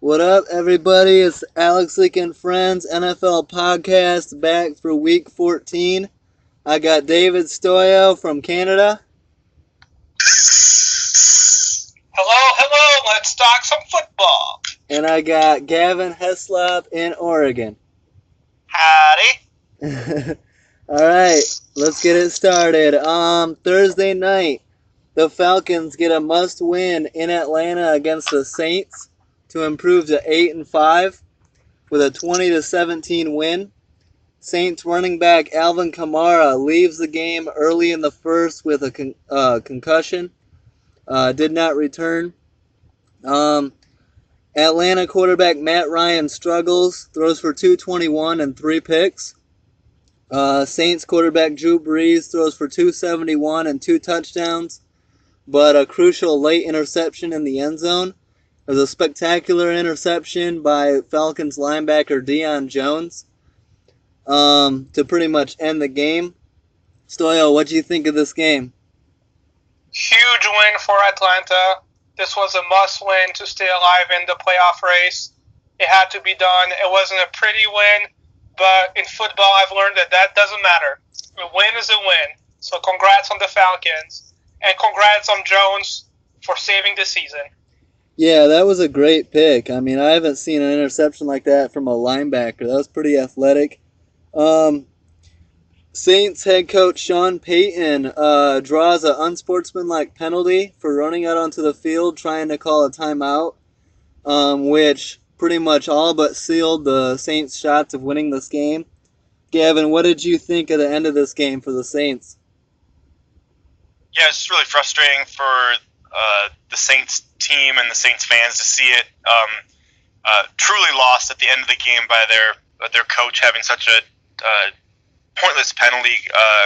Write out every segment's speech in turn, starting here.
What up, everybody? It's Alex Leak and Friends NFL podcast back for week 14. I got David Stoyo from Canada. Hello, let's talk some football. And I got Gavin Heslop in Oregon. Howdy. All right, let's get it started. Thursday night, the Falcons get a must-win in Atlanta against the Saints to improve to 8-5 with a 20-17 win. Saints running back Alvin Kamara leaves the game early in the first with a concussion. Did not return. Atlanta quarterback Matt Ryan struggles, throws for 221 and 3 picks. Saints quarterback Drew Brees throws for 271 and 2 touchdowns, but a crucial late interception in the end zone. It was a spectacular interception by Falcons linebacker Deion Jones to pretty much end the game. Stoyo, what do you think of this game? Huge win for Atlanta. This was a must-win to stay alive in the playoff race. It had to be done. It wasn't a pretty win, but in football I've learned that doesn't matter. A win is a win. So congrats on the Falcons, and congrats on Jones for saving the season. Yeah, that was a great pick. I mean, I haven't seen an interception like that from a linebacker. That was pretty athletic. Saints head coach Sean Payton draws an unsportsmanlike penalty for running out onto the field trying to call a timeout, which pretty much all but sealed the Saints' shots of winning this game. Gavin, what did you think of the end of this game for the Saints? Yeah, it's just really frustrating for the Saints team and the Saints fans to see it truly lost at the end of the game by their coach having such a pointless penalty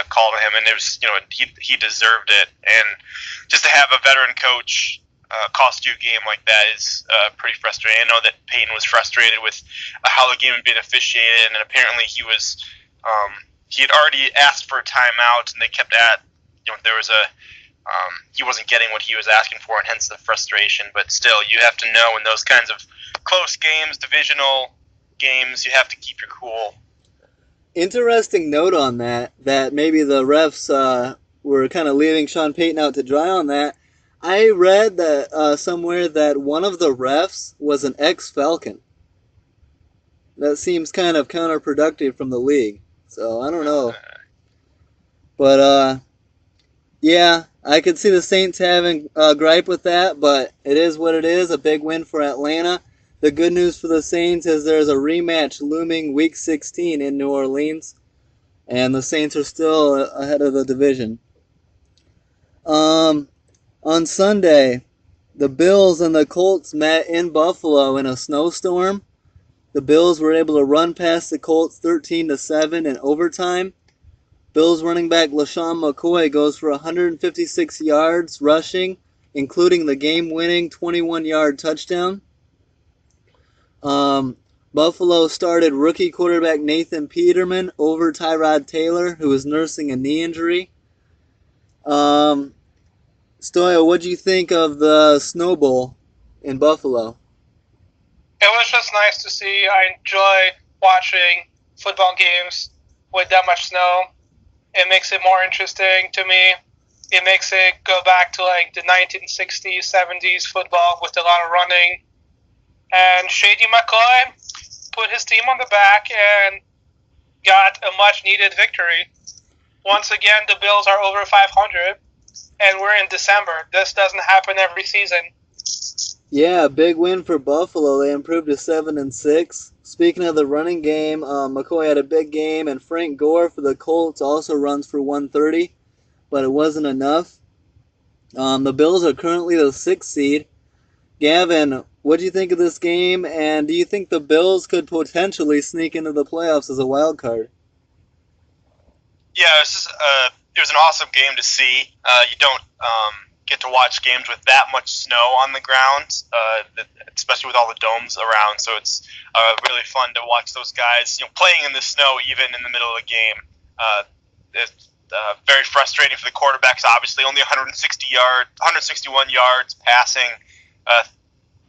called to him, and it was, he deserved it. And just to have a veteran coach cost you a game like that is pretty frustrating. I know that Peyton was frustrated with how the game had been officiated, and apparently he had already asked for a timeout, and they kept there was he wasn't getting what he was asking for, and hence the frustration. But still, you have to know in those kinds of close games, divisional games, you have to keep your cool. Interesting note on that maybe the refs were kind of leaving Sean Payton out to dry on that. I read that somewhere that one of the refs was an ex-Falcon. That seems kind of counterproductive from the league. So, I don't know. But, yeah, I could see the Saints having a gripe with that, but it is what it is, a big win for Atlanta. The good news for the Saints is there's a rematch looming Week 16 in New Orleans, and the Saints are still ahead of the division. On Sunday, the Bills and the Colts met in Buffalo in a snowstorm. The Bills were able to run past the Colts 13-7 in overtime. Bills running back LaShawn McCoy goes for 156 yards rushing, including the game-winning 21-yard touchdown. Buffalo started rookie quarterback Nathan Peterman over Tyrod Taylor, who was nursing a knee injury. Stoyo, what do you think of the Snow Bowl in Buffalo? It was just nice to see. I enjoy watching football games with that much snow. It makes it more interesting to me. It makes it go back to like the 1960s, 70s football with a lot of running. And Shady McCoy put his team on the back and got a much-needed victory. Once again, the Bills are over 500, and we're in December. This doesn't happen every season. Yeah, big win for Buffalo. They improved to 7-6. Speaking of the running game, McCoy had a big game, and Frank Gore for the Colts also runs for 130, but it wasn't enough. The Bills are currently the 6th seed. Gavin, what do you think of this game, and do you think the Bills could potentially sneak into the playoffs as a wild card? Yeah, it was an awesome game to see. You don't get to watch games with that much snow on the ground, especially with all the domes around. So it's really fun to watch those guys, playing in the snow even in the middle of the game. It's very frustrating for the quarterbacks. Obviously, only 161 yards passing,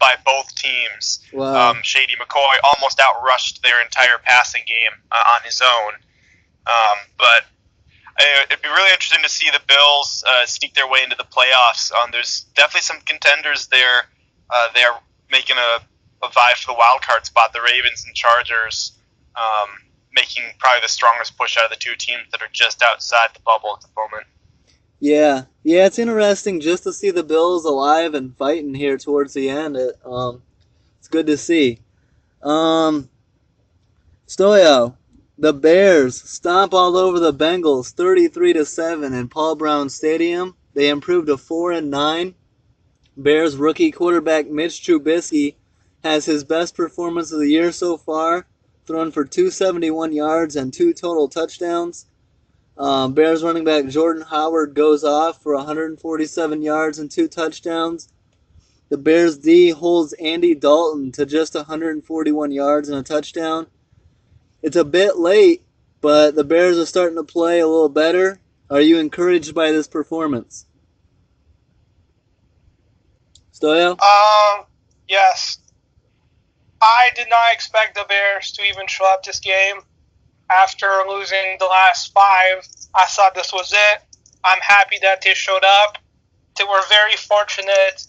by both teams. Wow. Shady McCoy almost outrushed their entire passing game on his own. But it'd be really interesting to see the Bills sneak their way into the playoffs. There's definitely some contenders there. They're making a vie for the wild card spot. The Ravens and Chargers making probably the strongest push out of the two teams that are just outside the bubble at the moment. Yeah, it's interesting just to see the Bills alive and fighting here towards the end. It's good to see. Stoyo, the Bears stomp all over the Bengals, 33-7 in Paul Brown Stadium. They improved to 4-9. Bears rookie quarterback Mitch Trubisky has his best performance of the year so far, thrown for 271 yards and 2 total touchdowns. Bears running back Jordan Howard goes off for 147 yards and 2 touchdowns. The Bears D holds Andy Dalton to just 141 yards and a touchdown. It's a bit late, but the Bears are starting to play a little better. Are you encouraged by this performance? Stoyo? Yes. I did not expect the Bears to even show up this game. After losing the last 5, I thought this was it. I'm happy that they showed up. They were very fortunate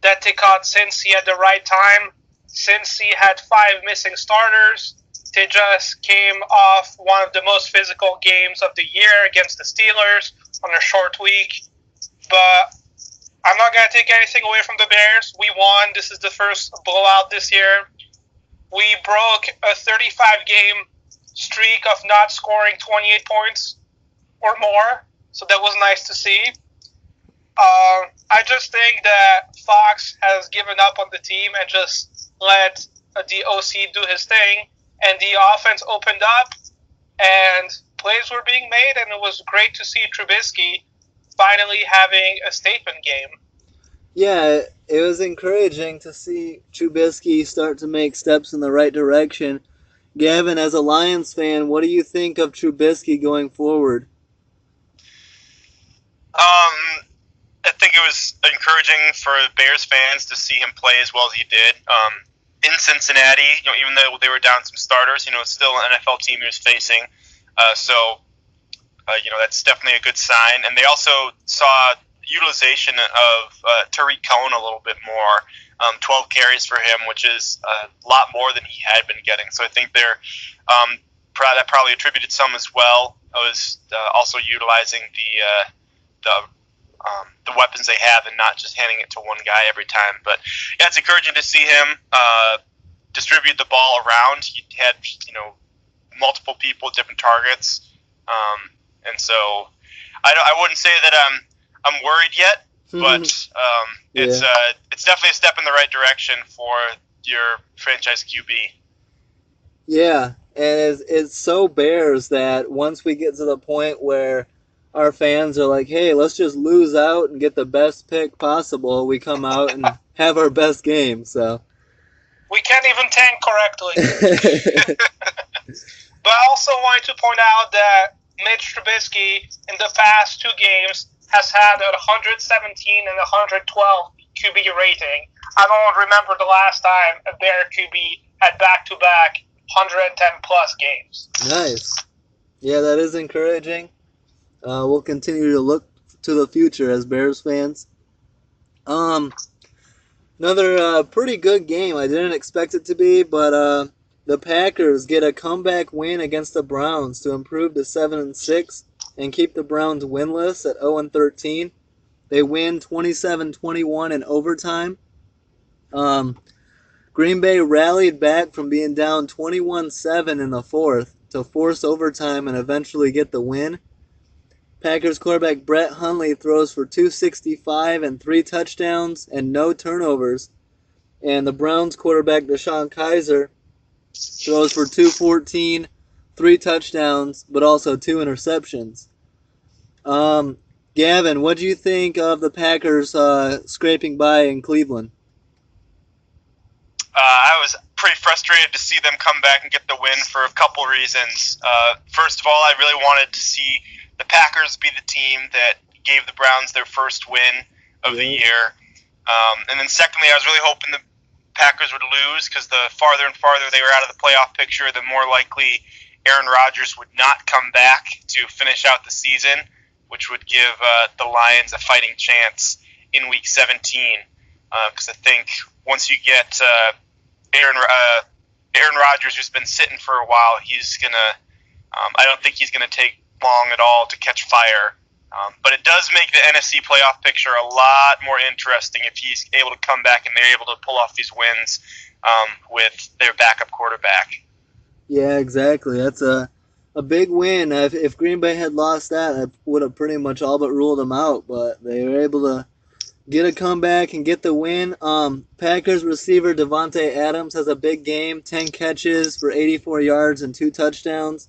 that they caught Cincy at the right time. Cincy had 5 missing starters. They just came off one of the most physical games of the year against the Steelers on a short week. But I'm not going to take anything away from the Bears. We won. This is the first blowout this year. We broke a 35-game streak of not scoring 28 points or more. So that was nice to see. I just think that Fox has given up on the team and just let the OC do his thing. And the offense opened up and plays were being made. And it was great to see Trubisky finally having a statement game. Yeah, it was encouraging to see Trubisky start to make steps in the right direction. Gavin, as a Lions fan, what do you think of Trubisky going forward? I think it was encouraging for Bears fans to see him play as well as he did. In Cincinnati, even though they were down some starters, it's still an NFL team he was facing. That's definitely a good sign. And they also saw utilization of Tariq Cohen a little bit more. 12 carries for him, which is a lot more than he had been getting. So I think that probably attributed some as well. I was also utilizing the weapons they have and not just handing it to one guy every time. But yeah, it's encouraging to see him distribute the ball around. He had multiple people, different targets, and so I wouldn't say that I'm worried yet, but it's definitely a step in the right direction for your franchise QB. Yeah, and it's so Bears that once we get to the point where our fans are like, hey, let's just lose out and get the best pick possible, we come out and have our best game. So we can't even tank correctly. But I also wanted to point out that Mitch Trubisky in the past 2 games has had a 117 and 112 QB rating. I don't remember the last time a Bear QB had back-to-back 110-plus games. Nice. Yeah, that is encouraging. We'll continue to look to the future as Bears fans. Another pretty good game. I didn't expect it to be, but the Packers get a comeback win against the Browns to improve to 7-6 and keep the Browns winless at 0-13. They win 27-21 in overtime. Green Bay rallied back from being down 21-7 in the fourth to force overtime and eventually get the win. Packers quarterback Brett Hundley throws for 265 and 3 touchdowns and no turnovers. And the Browns quarterback Deshaun Kaiser throws for 214, 3 touchdowns, but also 2 interceptions. Gavin, what do you think of the Packers scraping by in Cleveland? I was pretty frustrated to see them come back and get the win for a couple reasons. First of all, I really wanted to see the Packers be the team that gave the Browns their first win of the year. And then secondly, I was really hoping Packers would lose because the farther and farther they were out of the playoff picture, the more likely Aaron Rodgers would not come back to finish out the season, which would give the Lions a fighting chance in Week 17. Because I think once you get Aaron Rodgers, who's been sitting for a while, he's gonna. I don't think he's gonna take long at all to catch fire. But it does make the NFC playoff picture a lot more interesting if he's able to come back and they're able to pull off these wins with their backup quarterback. Yeah, exactly. That's a big win. If Green Bay had lost that, I would have pretty much all but ruled them out. But they were able to get a comeback and get the win. Packers receiver Devontae Adams has a big game, 10 catches for 84 yards and 2 touchdowns.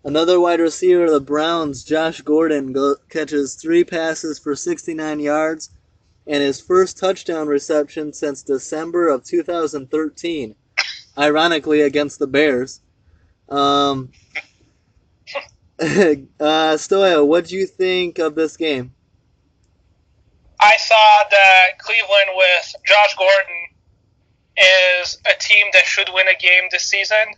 Another wide receiver, the Browns, Josh Gordon, catches 3 passes for 69 yards and his first touchdown reception since December of 2013, ironically against the Bears. Stoyo, what do you think of this game? I saw that Cleveland with Josh Gordon is a team that should win a game this season.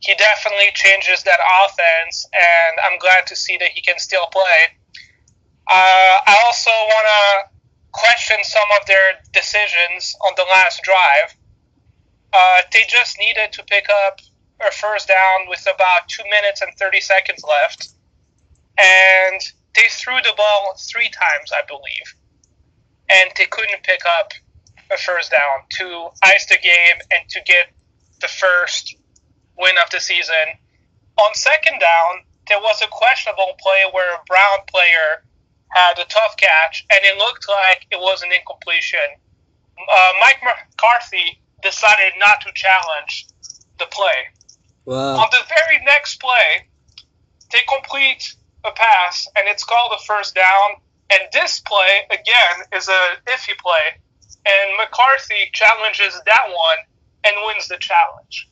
He definitely changes that offense, and I'm glad to see that he can still play. I also want to question some of their decisions on the last drive. They just needed to pick up a first down with about 2 minutes and 30 seconds left, and they threw the ball 3 times, I believe, and they couldn't pick up a first down to ice the game and to get the first win of the season. On second down, there was a questionable play where a Brown player had a tough catch, and it looked like it was an incompletion. Mike McCarthy decided not to challenge the play. Wow. On the very next play, they complete a pass, and it's called a first down. And this play, again, is a iffy play. And McCarthy challenges that one and wins the challenge.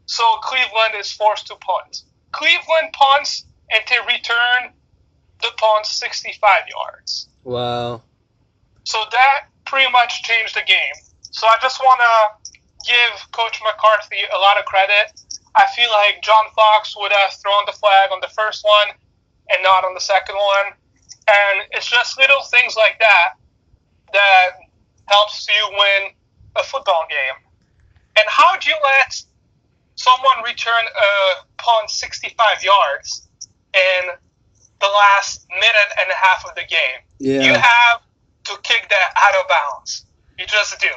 So Cleveland is forced to punt. Cleveland punts, and they return the punt 65 yards. Wow. So that pretty much changed the game. So I just want to give Coach McCarthy a lot of credit. I feel like John Fox would have thrown the flag on the first one and not on the second one. And it's just little things like that that helps you win a football game. And how do you let someone return a punt 65 yards in the last minute and a half of the game? Yeah. You have to kick that out of bounds. You just do.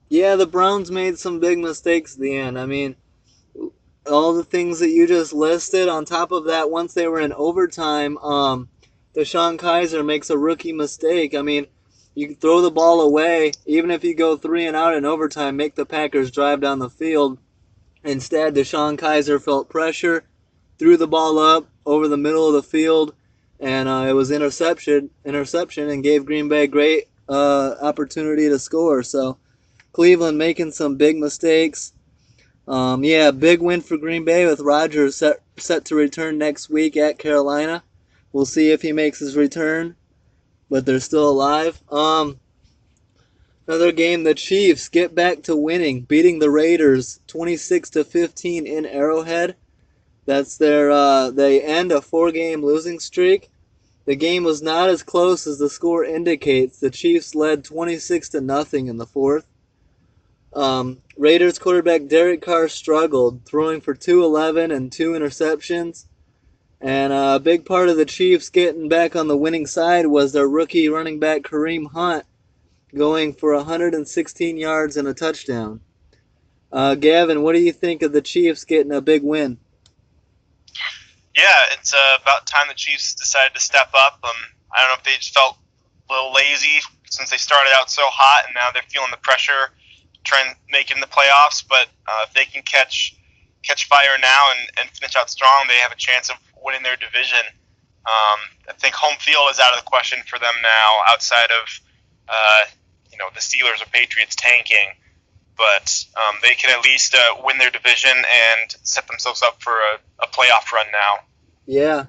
Yeah, the Browns made some big mistakes at the end. I mean, all the things that you just listed, on top of that, once they were in overtime, DeShone Kizer makes a rookie mistake. I mean, you can throw the ball away, even if you go 3 and out in overtime, make the Packers drive down the field. Instead, DeShone Kizer felt pressure, threw the ball up over the middle of the field, and it was interception, and gave Green Bay a great opportunity to score. So Cleveland making some big mistakes. Big win for Green Bay with Rodgers set to return next week at Carolina. We'll see if he makes his return, but they're still alive. Another game, the Chiefs get back to winning, beating the Raiders 26-15 in Arrowhead. That's they end a 4-game losing streak. The game was not as close as the score indicates. The Chiefs led 26-0 in the fourth. Raiders quarterback Derek Carr struggled, throwing for 211 and 2 interceptions. And a big part of the Chiefs getting back on the winning side was their rookie running back Kareem Hunt going for 116 yards and a touchdown. Gavin, what do you think of the Chiefs getting a big win? Yeah, it's about time the Chiefs decided to step up. I don't know if they just felt a little lazy since they started out so hot, and now they're feeling the pressure trying to make it in the playoffs. But if they can catch fire now and finish out strong, they have a chance of winning their division. I think home field is out of the question for them now, outside of the Steelers or Patriots tanking. But they can at least win their division and set themselves up for a playoff run now. Yeah.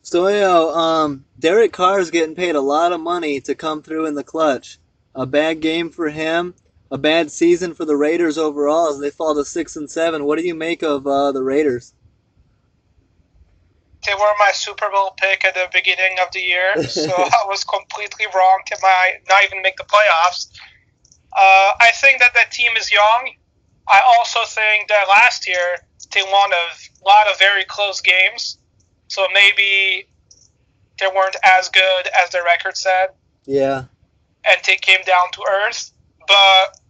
So, Derek Carr is getting paid a lot of money to come through in the clutch. a bad game for him, a bad season for the Raiders overall as they fall to 6-7. What do you make of the Raiders? They were my Super Bowl pick at the beginning of the year, so I was completely wrong to not even make the playoffs. I think that team is young. I also think that last year they won a lot of very close games, so maybe they weren't as good as their record said. Yeah. And they came down to earth. But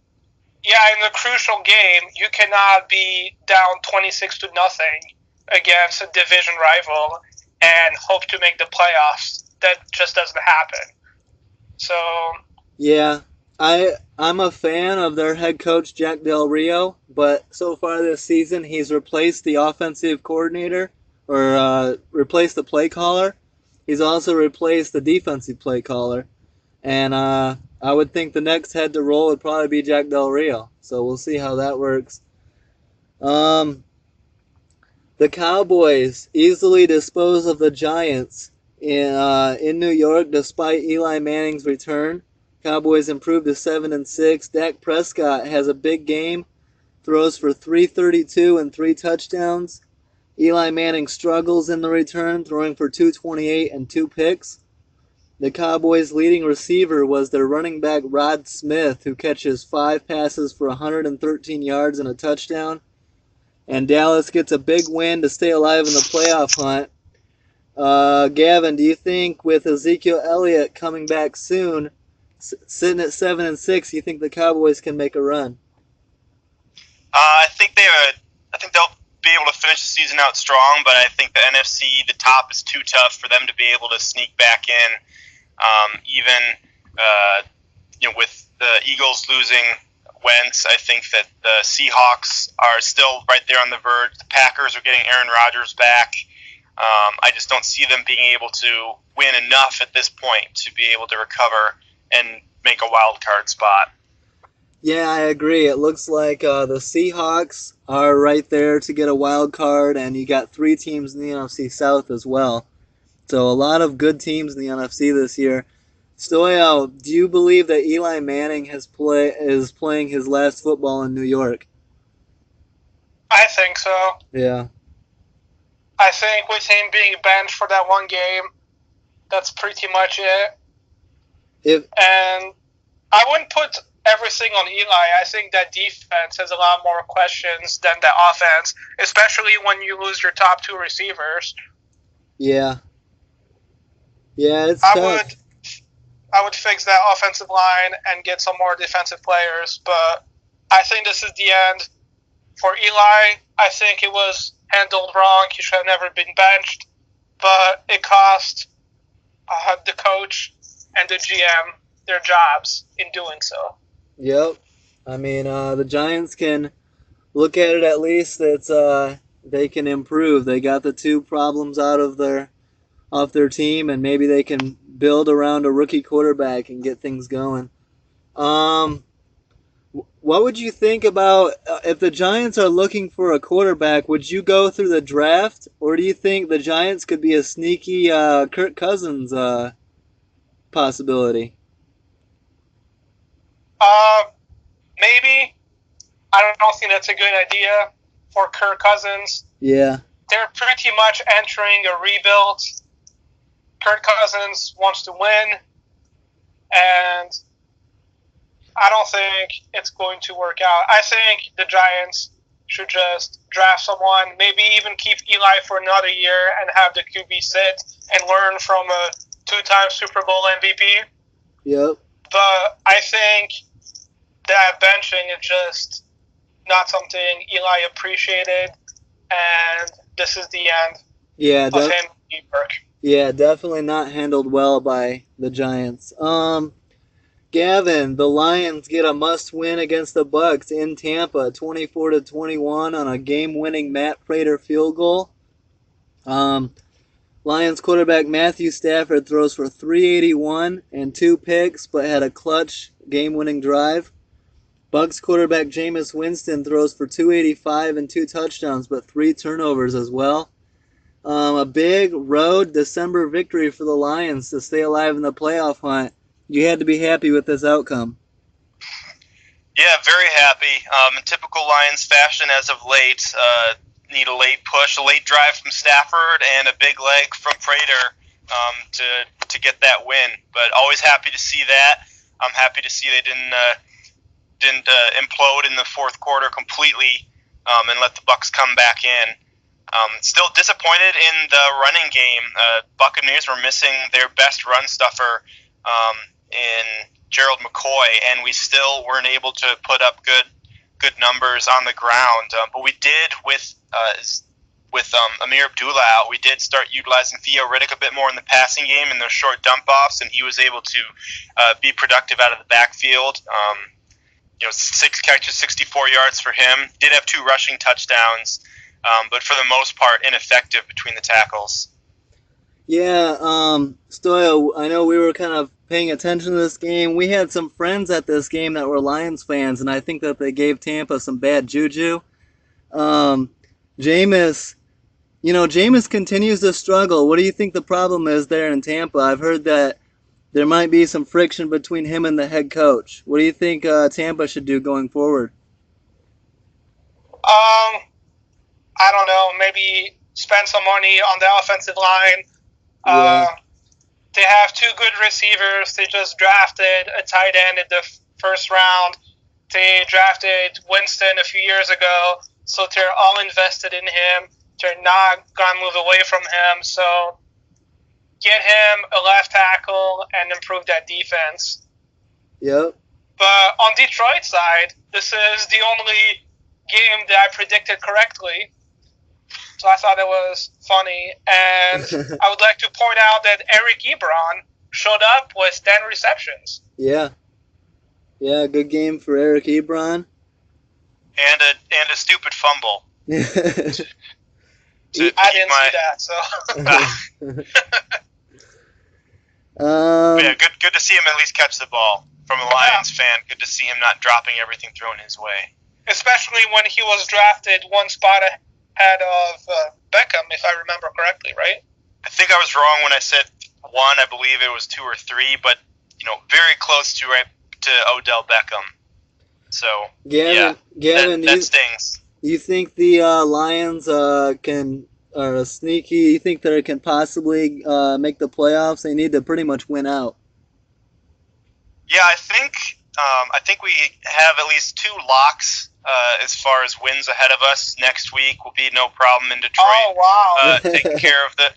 yeah, in a crucial game, you cannot be down 26-0 against a division rival and hope to make the playoffs. That just doesn't happen. So yeah, I'm a fan of their head coach Jack Del Rio, but so far this season he's replaced the offensive coordinator or replaced the play caller. He's also replaced the defensive play caller, and I would think the next head to roll would probably be Jack Del Rio. So we'll see how that works. The Cowboys easily dispose of the Giants in New York despite Eli Manning's return. Cowboys improved to 7-6. Dak Prescott has a big game, throws for 332 and 3 touchdowns. Eli Manning struggles in the return, throwing for 228 and 2 picks. The Cowboys' leading receiver was their running back Rod Smith, who catches 5 passes for 113 yards and a touchdown. And Dallas gets a big win to stay alive in the playoff hunt. Gavin, do you think with Ezekiel Elliott coming back soon, sitting at 7-6, you think the Cowboys can make a run? I think they'll be able to finish the season out strong, but I think the NFC, the top is too tough for them to be able to sneak back in. With the Eagles losing Wentz, I think that the Seahawks are still right there on the verge. The Packers are getting Aaron Rodgers back. I just don't see them being able to win enough at this point to be able to recover and make a wild card spot. Yeah, I agree. It looks like the Seahawks are right there to get a wild card, and you got 3 teams in the NFC South as well. So a lot of good teams in the NFC this year. Stoyo, do you believe that Eli Manning is playing his last football in New York? I think so. Yeah. I think with him being benched for that one game, that's pretty much it. And I wouldn't put everything on Eli. I think that defense has a lot more questions than the offense, especially when you lose your top 2 receivers. Yeah. Yeah, it's tough. I would fix that offensive line and get some more defensive players, but I think this is the end. For Eli, I think it was handled wrong. He should have never been benched, but it cost the coach and the GM their jobs in doing so. Yep. I mean, the Giants can look at it at least that they can improve. They got the 2 problems off their team, and maybe they can build around a rookie quarterback and get things going. What would you think about if the Giants are looking for a quarterback? Would you go through the draft, or do you think the Giants could be a sneaky Kirk Cousins possibility? Maybe. I don't think that's a good idea for Kirk Cousins. Yeah. They're pretty much entering a rebuild. Kirk Cousins wants to win, and I don't think it's going to work out. I think the Giants should just draft someone, maybe even keep Eli for another year and have the QB sit and learn from a 2-time Super Bowl MVP. Yep. But I think that benching is just not something Eli appreciated, and this is the end of him in New York. Yeah, definitely not handled well by the Giants. Gavin, the Lions get a must-win against the Bucs in Tampa, 24-21 on a game-winning Matt Prater field goal. Lions quarterback Matthew Stafford throws for 381 and 2 picks, but had a clutch game-winning drive. Bucs quarterback Jameis Winston throws for 285 and 2 touchdowns, but 3 turnovers as well. A big road December victory for the Lions to stay alive in the playoff hunt. you had to be happy with this outcome. Yeah, very happy. In typical Lions fashion as of late, need a late push, a late drive from Stafford, and a big leg from Prater to get that win. But always happy to see that. I'm happy to see they didn't implode in the fourth quarter completely and let the Bucs come back in. Still disappointed in the running game. Buccaneers were missing their best run stuffer in Gerald McCoy, and we still weren't able to put up good numbers on the ground. But we did with Amir Abdullah out, we did start utilizing Theo Riddick a bit more in the passing game in those short dump-offs, and he was able to be productive out of the backfield. 6 catches, 64 yards for him. Did have 2 rushing touchdowns, but for the most part, ineffective between the tackles. Yeah, Stoyo, I know we were kind of paying attention to this game. We had some friends at this game that were Lions fans, and I think that they gave Tampa some bad juju. Jameis continues to struggle. What do you think the problem is there in Tampa? I've heard that there might be some friction between him and the head coach. What do you think Tampa should do going forward? I don't know. Maybe spend some money on the offensive line. Yeah. They have 2 good receivers. They just drafted a tight end in the first round. They drafted Winston a few years ago, so they're all invested in him. They're not going to move away from him. So get him a left tackle and improve that defense. Yep. But on Detroit's side, this is the only game that I predicted correctly. So I thought it was funny. And I would like to point out that Eric Ebron showed up with 10 receptions. Yeah. Yeah, good game for Eric Ebron. And a stupid fumble. I didn't see that, so. Yeah, good to see him at least catch the ball. From a Lions fan, good to see him not dropping everything thrown his way. Especially when he was drafted one spot ahead of Beckham, if I remember correctly, right? I think I was wrong when I said 1. I believe it was 2 or 3, but very close to Odell Beckham. So Gavin, that stings. You think the Lions are sneaky? You think they can possibly make the playoffs? They need to pretty much win out. Yeah, I think we have at least 2 locks as far as wins ahead of us. Next week will be no problem in Detroit. Oh wow! Taking care of the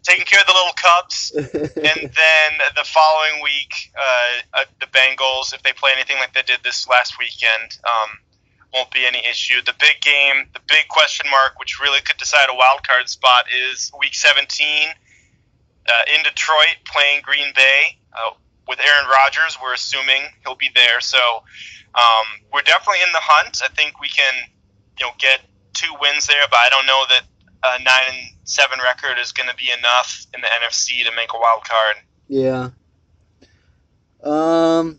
little Cubs, and then the following week, the Bengals, if they play anything like they did this last weekend, won't be any issue. The big game, the big question mark, which really could decide a wild card spot, is Week 17 in Detroit playing Green Bay. With Aaron Rodgers, we're assuming he'll be there. So we're definitely in the hunt. I think we can, get 2 wins there, but I don't know that a 9-7 record is going to be enough in the NFC to make a wild card. Yeah. All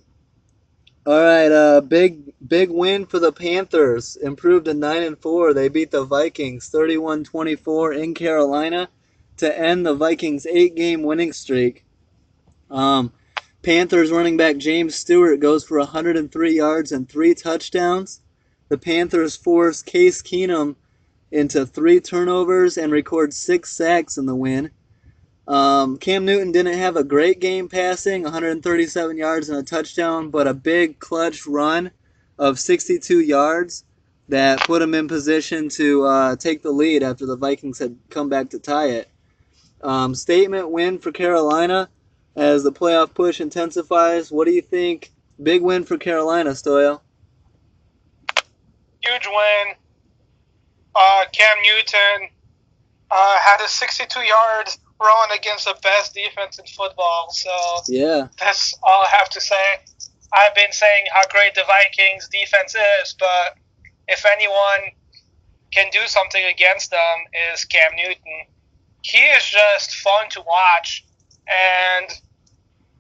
right. Big win for the Panthers. Improved to 9-4. They beat the Vikings 31-24 in Carolina to end the Vikings' 8-game winning streak. Panthers running back James Stewart goes for 103 yards and 3 touchdowns. The Panthers force Case Keenum into 3 turnovers and record 6 sacks in the win. Cam Newton didn't have a great game passing, 137 yards and a touchdown, but a big clutch run of 62 yards that put him in position to take the lead after the Vikings had come back to tie it. Statement win for Carolina as the playoff push intensifies. What do you think? Big win for Carolina, Stoyo. Huge win. Cam Newton had a 62-yard run against the best defense in football. So yeah, that's all I have to say. I've been saying how great the Vikings defense is, but if anyone can do something against them is Cam Newton. He is just fun to watch, and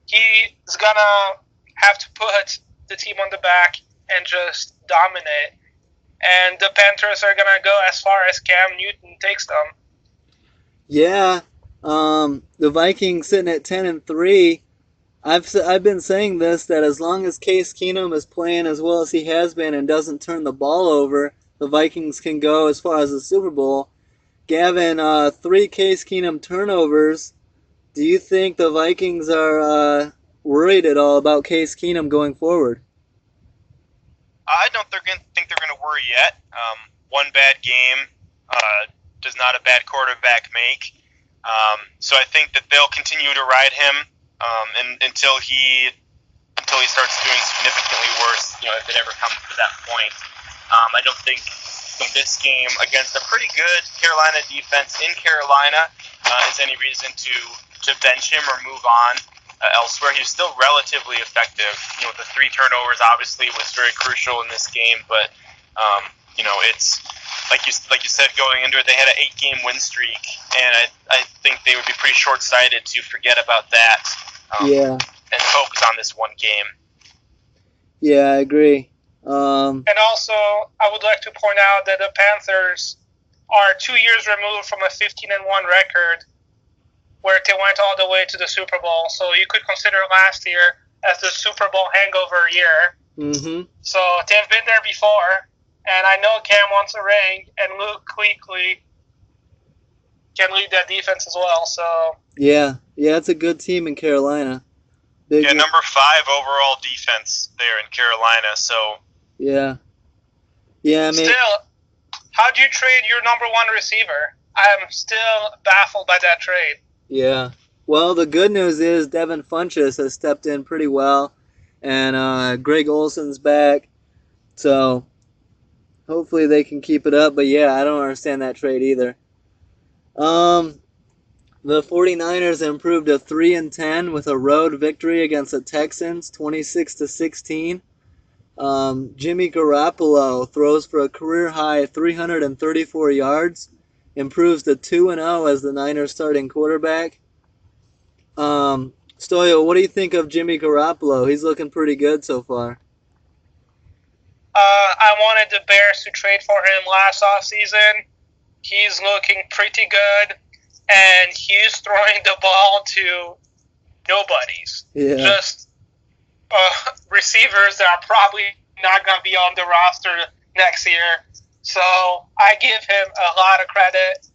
he's going to have to put the team on the back and just dominate. And the Panthers are going to go as far as Cam Newton takes them. Yeah. The Vikings sitting at 10-3. I've been saying this, that as long as Case Keenum is playing as well as he has been and doesn't turn the ball over, the Vikings can go as far as the Super Bowl. Gavin, 3 Case Keenum turnovers. Do you think the Vikings are worried at all about Case Keenum going forward? I don't think they're going to worry yet. One bad game does not a bad quarterback make. So I think that they'll continue to ride him until he starts doing significantly worse. If it ever comes to that point. I don't think in this game against a pretty good Carolina defense in Carolina is any reason to bench him or move on elsewhere. He's still relatively effective. The 3 turnovers obviously was very crucial in this game, but it's like you said going into it, they had an 8-game win streak, and I think they would be pretty short-sighted to forget about that. And focus on this one game. Yeah, I agree. And also, I would like to point out that the Panthers are 2 years removed from a 15-1 record, where they went all the way to the Super Bowl. So you could consider last year as the Super Bowl hangover year. Mm-hmm. So they've been there before, and I know Cam wants a ring, and Luke Kuechly can lead that defense as well. So yeah, it's a good team in Carolina. Number 5 overall defense there in Carolina. So yeah. I mean, still, how do you trade your number 1 receiver? I'm still baffled by that trade. Yeah. Well, the good news is Devin Funchess has stepped in pretty well, and Greg Olson's back. So hopefully they can keep it up. But yeah, I don't understand that trade either. The 49ers improved to 3-10 with a road victory against the Texans, 26-16. Jimmy Garoppolo throws for a career-high 334 yards, improves to 2-0 as the Niners' starting quarterback. Stoyo, what do you think of Jimmy Garoppolo? He's looking pretty good so far. I wanted the Bears to trade for him last offseason. He's looking pretty good, and he's throwing the ball to nobodies. Yeah. Just receivers that are probably not going to be on the roster next year. So I give him a lot of credit.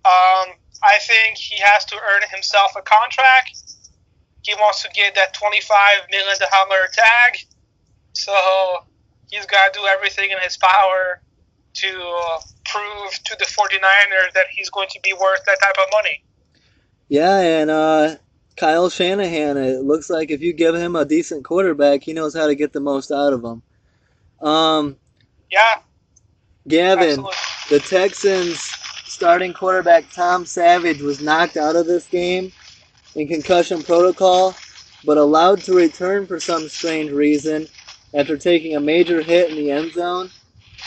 I think he has to earn himself a contract. He wants to get that $25 million tag. So he's got to do everything in his power to prove to the 49ers that he's going to be worth that type of money. Yeah, and Kyle Shanahan, it looks like if you give him a decent quarterback, he knows how to get the most out of him. Yeah. Gavin, Absolutely. The Texans' starting quarterback Tom Savage was knocked out of this game in concussion protocol, but allowed to return for some strange reason after taking a major hit in the end zone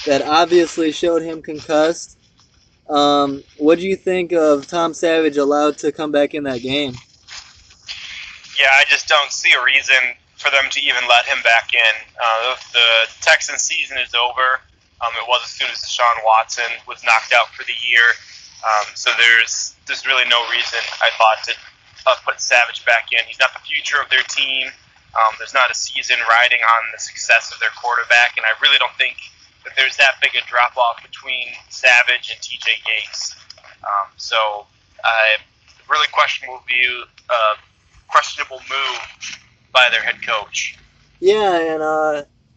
that obviously showed him concussed. What do you think of Tom Savage allowed to come back in that game? Yeah, I just don't see a reason for them to even let him back in. The Texans season is over. It was as soon as Deshaun Watson was knocked out for the year. So there's really no reason, I thought, to put Savage back in. He's not the future of their team. There's not a season riding on the success of their quarterback, and I really don't think that there's that big a drop-off between Savage and TJ Yates. So really questionable move by their head coach. Yeah, and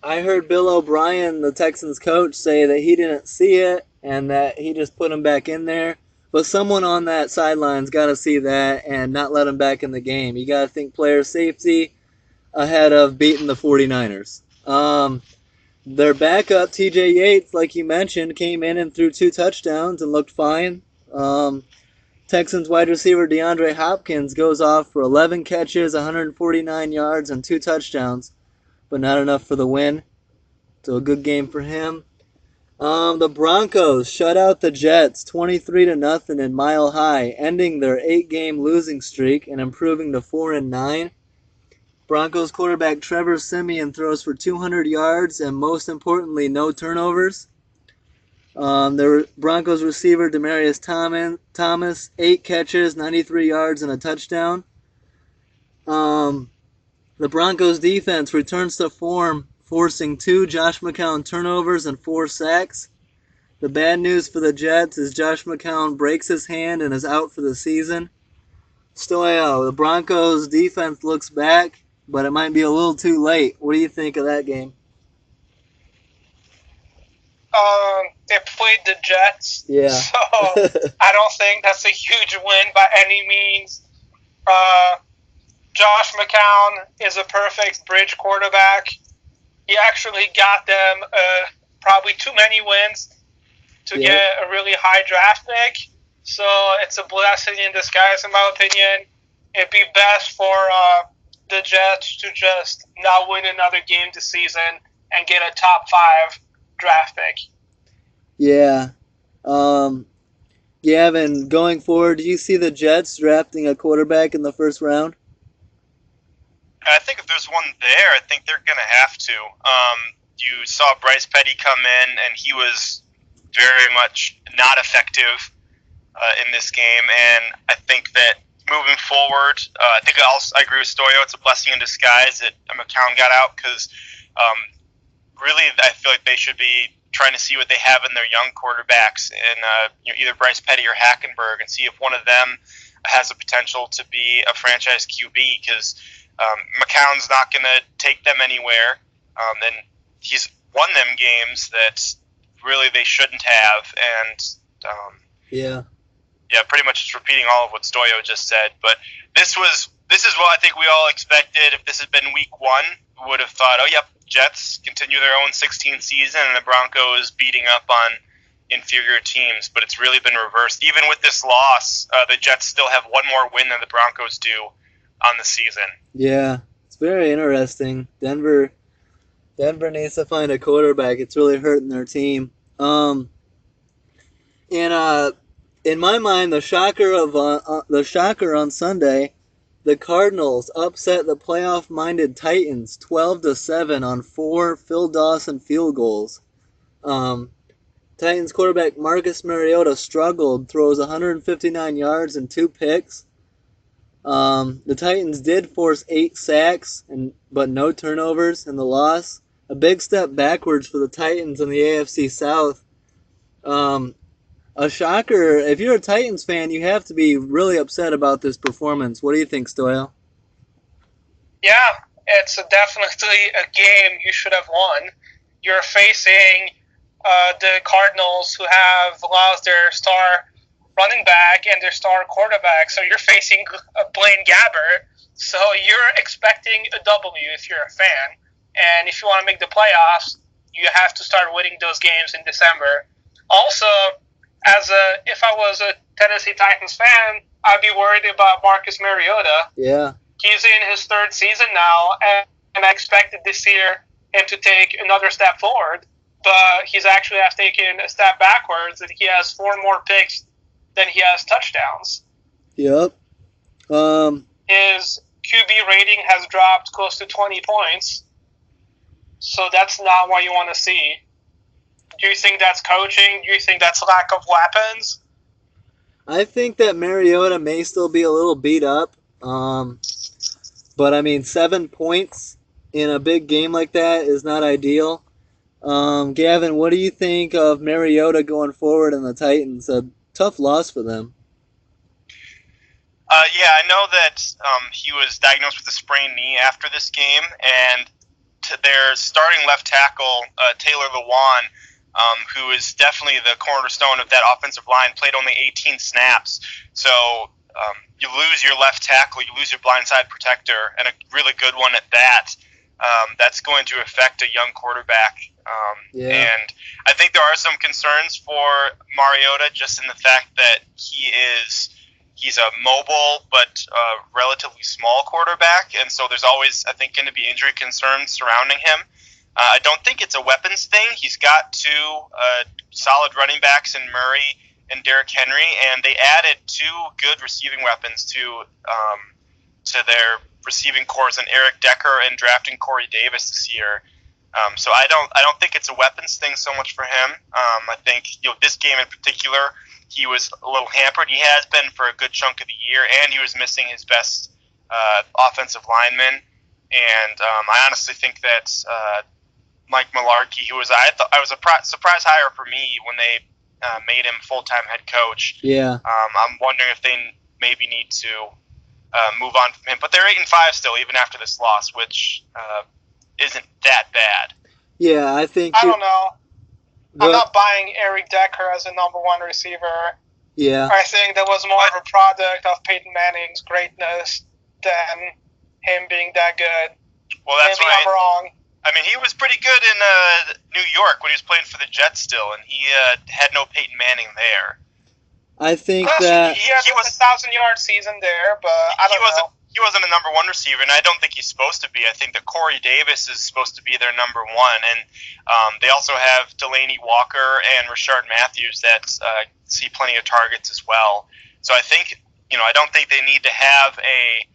I heard Bill O'Brien, the Texans coach, say that he didn't see it and that he just put him back in there. But someone on that sideline's got to see that and not let him back in the game. You got to think player safety ahead of beating the 49ers. Their backup, TJ Yates, like you mentioned, came in and threw 2 touchdowns and looked fine. Texans wide receiver DeAndre Hopkins goes off for 11 catches, 149 yards, and 2 touchdowns, but not enough for the win. So a good game for him. The Broncos shut out the Jets 23-0 in Mile High, ending their 8-game losing streak and improving to 4-9. Broncos quarterback Trevor Siemian throws for 200 yards and, most importantly, no turnovers. The Broncos receiver Demaryius Thomas, 8 catches, 93 yards, and a touchdown. The Broncos defense returns to form, forcing 2 Josh McCown turnovers and 4 sacks. The bad news for the Jets is Josh McCown breaks his hand and is out for the season. Stoyo, the Broncos defense looks back, but it might be a little too late. What do you think of that game? They played the Jets, Yeah. so I don't think that's a huge win by any means. Josh McCown is a perfect bridge quarterback. He actually got them probably too many wins to get a really high draft pick. So it's a blessing in disguise, in my opinion. It'd be best for the Jets to just not win another game this season and get a top 5 draft pick. Yeah. Gavin, going forward, do you see the Jets drafting a quarterback in the first round? I think if there's one there, I think they're going to have to. You saw Bryce Petty come in, and he was very much not effective in this game. And I think that moving forward, I agree with Stoyo. It's a blessing in disguise that McCown got out because really I feel like they should be trying to see what they have in their young quarterbacks in either Bryce Petty or Hackenberg and see if one of them has the potential to be a franchise QB because McCown's not going to take them anywhere. And he's won them games that really they shouldn't have. And pretty much just repeating all of what Stoyo just said. But this is what I think we all expected. If this had been week 1, we would have thought, oh, yep, Jets continue their own 16th season and the Broncos beating up on inferior teams. But it's really been reversed. Even with this loss, the Jets still have one more win than the Broncos do on the season. Yeah, it's very interesting. Denver needs to find a quarterback. It's really hurting their team. In my mind, the shocker on Sunday, the Cardinals upset the playoff-minded Titans 12-7 on 4 Phil Dawson field goals. Titans quarterback Marcus Mariota struggled, throws 159 yards and 2 picks. The Titans did force 8 sacks, but no turnovers in the loss. A big step backwards for the Titans in the AFC South. A shocker. If you're a Titans fan, you have to be really upset about this performance. What do you think, Stoyo? Yeah, it's definitely a game you should have won. You're facing the Cardinals, who have lost their star running back and their star quarterback. So you're facing Blaine Gabbert. So you're expecting a W if you're a fan. And if you want to make the playoffs, you have to start winning those games in December. Also, if I was a Tennessee Titans fan, I'd be worried about Marcus Mariota. Yeah. He's in his 3rd season now, and I expected this year him to take another step forward, but he's actually has taken a step backwards, and he has 4 more picks than he has touchdowns. Yep. His QB rating has dropped close to 20 points, so that's not what you want to see. Do you think that's coaching? Do you think that's lack of weapons? I think that Mariota may still be a little beat up. But, 7 points in a big game like that is not ideal. Gavin, what do you think of Mariota going forward in the Titans? A tough loss for them. I know that he was diagnosed with a sprained knee after this game, and their starting left tackle, Taylor Lewan, who is definitely the cornerstone of that offensive line, played only 18 snaps. So you lose your left tackle, you lose your blindside protector, and a really good one at that. That's going to affect a young quarterback. And I think there are some concerns for Mariota just in the fact that he's a mobile but relatively small quarterback, and so there's always, I think, going to be injury concerns surrounding him. I don't think it's a weapons thing. He's got 2 solid running backs in Murray and Derrick Henry, and they added 2 good receiving weapons to their receiving corps in Eric Decker and drafting Corey Davis this year. So I don't think it's a weapons thing so much for him. I think this game in particular, he was a little hampered. He has been for a good chunk of the year, and he was missing his best offensive lineman. And I honestly think that Mike Mularkey, who was I was a surprise hire for me when they made him full-time head coach. Yeah. I'm wondering if they maybe need to move on from him. But they're 8-5 still, even after this loss, which isn't that bad. Yeah, I think. I don't know. I'm not buying Eric Decker as a number one receiver. Yeah. I think that was more of a product of Peyton Manning's greatness than him being that good. Well, that's Maybe right. I'm wrong. I mean, he was pretty good in New York when he was playing for the Jets still, and he had no Peyton Manning there. I think Plus, that he had a 1,000-yard season there, but I don't know. He wasn't a number one receiver, and I don't think he's supposed to be. I think that Corey Davis is supposed to be their number one, and they also have Delaney Walker and Rashard Matthews that see plenty of targets as well. So I think, I don't think they need to have a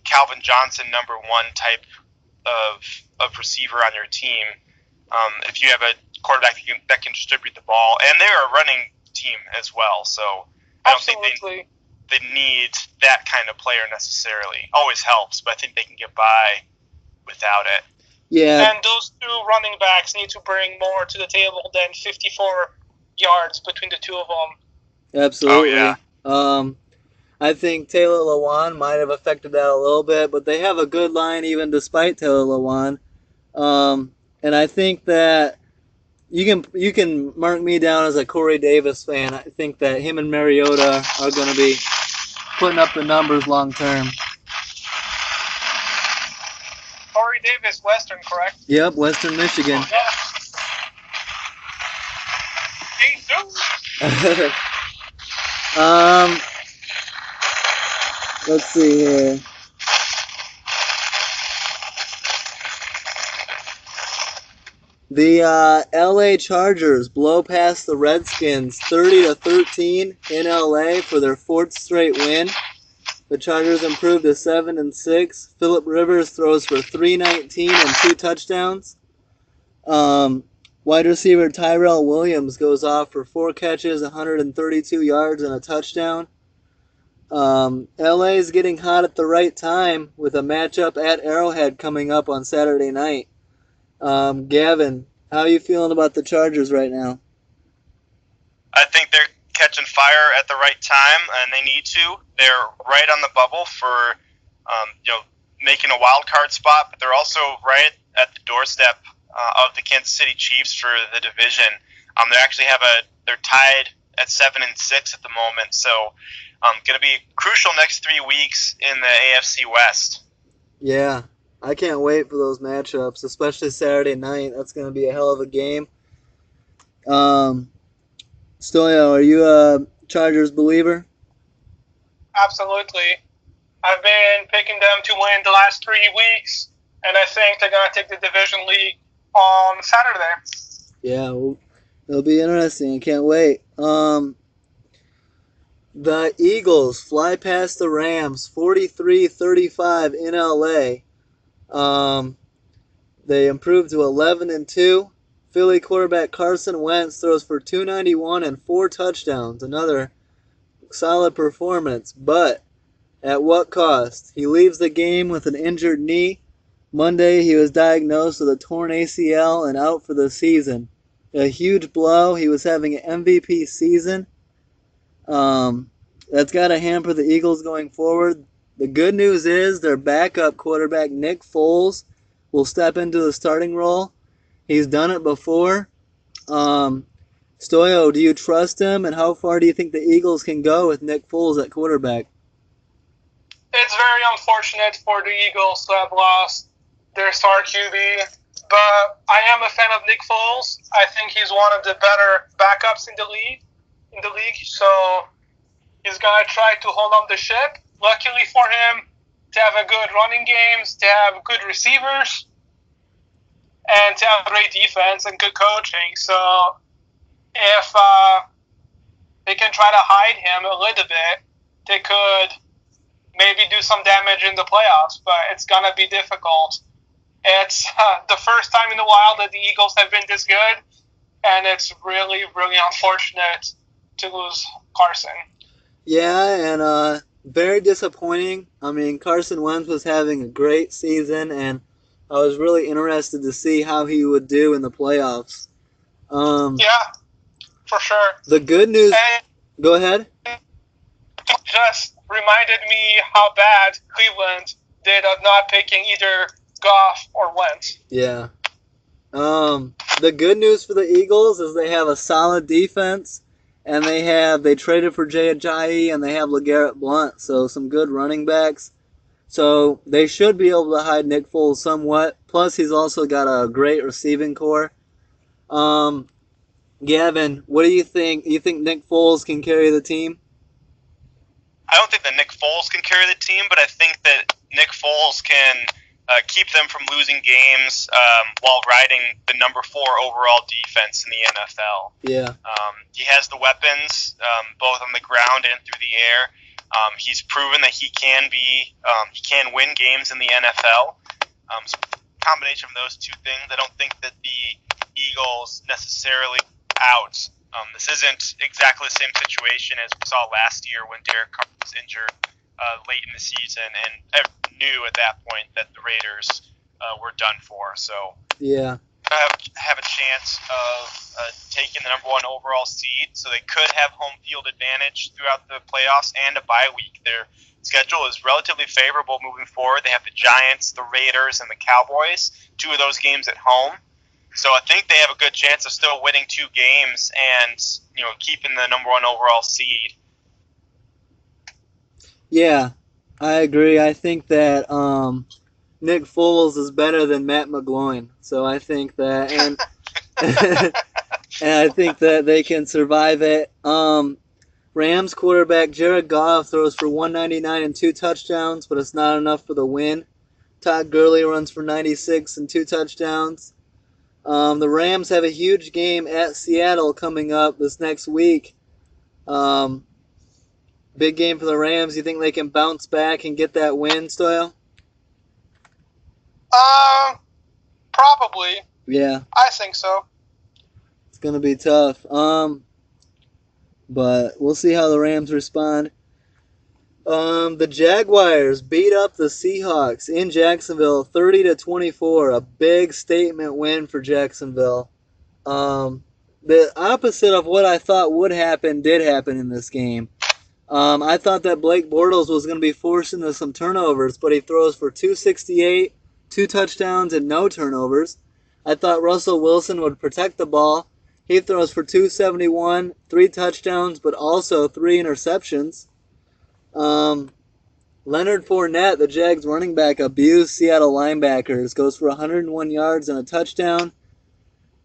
Calvin Johnson number one type of receiver on your team. If you have a quarterback that can distribute the ball, and they're a running team as well, so I don't think they need that kind of player necessarily. Always helps, but I think they can get by without it. Yeah. And those two running backs need to bring more to the table than 54 yards between the two of them. Absolutely. Oh, yeah. I think Taylor Lewan might have affected that a little bit, but they have a good line even despite Taylor Lewan. And I think that you can mark me down as a Corey Davis fan. I think that him and Mariota are going to be putting up the numbers long term. Corey Davis, Western, correct? Yep, Western Michigan. Let's see here. The LA Chargers blow past the Redskins 30-13 in LA for their fourth straight win. The Chargers improved to 7-6. Phillip Rivers throws for 319 and 2 touchdowns. Wide receiver Tyrell Williams goes off for 4 catches, 132 yards, and a touchdown. LA is getting hot at the right time with a matchup at Arrowhead coming up on Saturday night. Gavin, how are you feeling about the Chargers right now? I think they're catching fire at the right time, and they need to. They're right on the bubble for, making a wild card spot, but they're also right at the doorstep of the Kansas City Chiefs for the division. They actually they're tied at 7-6 at the moment, so going to be crucial next 3 weeks in the AFC West. Yeah. I can't wait for those matchups, especially Saturday night. That's going to be a hell of a game. Stoyo, are you a Chargers believer? Absolutely. I've been picking them to win the last 3 weeks, and I think they're going to take the division lead on Saturday. Yeah, it'll be interesting. I can't wait. The Eagles fly past the Rams 43-35 in LA. They improved to 11-2. Philly quarterback Carson Wentz throws for 291 and 4 touchdowns. Another solid performance, but at what cost? He leaves the game with an injured knee. Monday, he was diagnosed with a torn ACL and out for the season. A huge blow. He was having an MVP season. That's got to hamper the Eagles going forward. The good news is their backup quarterback, Nick Foles, will step into the starting role. He's done it before. Stoyo, do you trust him, and how far do you think the Eagles can go with Nick Foles at quarterback? It's very unfortunate for the Eagles to have lost their star QB, but I am a fan of Nick Foles. I think he's one of the better backups in the league, so he's going to try to hold on the ship. Luckily for him, to have a good running games, to have good receivers, and to have great defense and good coaching. So if they can try to hide him a little bit, they could maybe do some damage in the playoffs, but it's going to be difficult. It's the first time in a while that the Eagles have been this good, and it's really, really unfortunate to lose Carson. Yeah, and very disappointing. I mean, Carson Wentz was having a great season, and I was really interested to see how he would do in the playoffs. Yeah, for sure. The good news. And Go ahead. it just reminded me how bad Cleveland did of not picking either Goff or Wentz. Yeah. The good news for the Eagles is they have a solid defense, and they traded for Jay Ajayi, and they have LeGarrette Blount, so some good running backs. So they should be able to hide Nick Foles somewhat. Plus, he's also got a great receiving core. Gavin, what do you think? You think Nick Foles can carry the team? I don't think that Nick Foles can carry the team, but I think that Nick Foles can keep them from losing games while riding the number 4 overall defense in the NFL. Yeah. He has the weapons, both on the ground and through the air. He's proven that he can win games in the NFL. So combination of those two things, I don't think that the Eagles necessarily out. This isn't exactly the same situation as we saw last year when Derek Carr was injured late in the season, and everyone knew at that point that the Raiders were done for. So yeah, have a chance of taking the number 1 overall seed, so they could have home field advantage throughout the playoffs and a bye week. Their schedule is relatively favorable moving forward. They have the Giants, the Raiders, and the Cowboys, 2 of those games at home. So I think they have a good chance of still winning 2 games and keeping the number 1 overall seed. Yeah, I agree. I think that Nick Foles is better than Matt McGloin. So I think that, and I think that they can survive it. Rams quarterback Jared Goff throws for 199 and 2 touchdowns, but it's not enough for the win. Todd Gurley runs for 96 and 2 touchdowns. The Rams have a huge game at Seattle coming up this next week. Big game for the Rams. You think they can bounce back and get that win, Stoyo? Probably. Yeah. I think so. It's going to be tough. But we'll see how the Rams respond. The Jaguars beat up the Seahawks in Jacksonville 30-24. A big statement win for Jacksonville. The opposite of what I thought would happen did happen in this game. I thought that Blake Bortles was going to be forced into some turnovers, but he throws for 268, 2 touchdowns, and no turnovers. I thought Russell Wilson would protect the ball. He throws for 271, 3 touchdowns, but also 3 interceptions. Leonard Fournette, the Jags running back, abused Seattle linebackers, goes for 101 yards and a touchdown.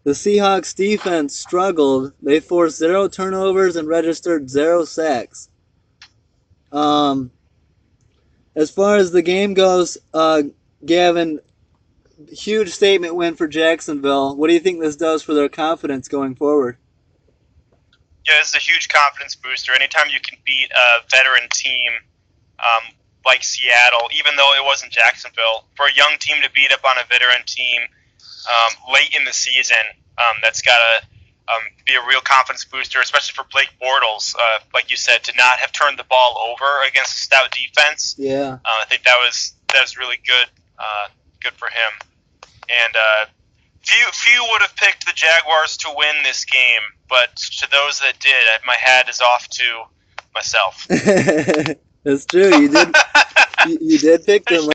The Seahawks defense struggled. They forced 0 turnovers and registered 0 sacks. As far as the game goes, Gavin, huge statement win for Jacksonville. What do you think this does for their confidence going forward? Yeah, it's a huge confidence booster. Anytime you can beat a veteran team like Seattle, even though it wasn't Jacksonville, for a young team to beat up on a veteran team late in the season, that's got to be a real confidence booster, especially for Blake Bortles, like you said, to not have turned the ball over against a stout defense. Yeah, I think that was really good, good for him. And few would have picked the Jaguars to win this game, but to those that did, my hat is off to myself. That's true. You did. You did pick them,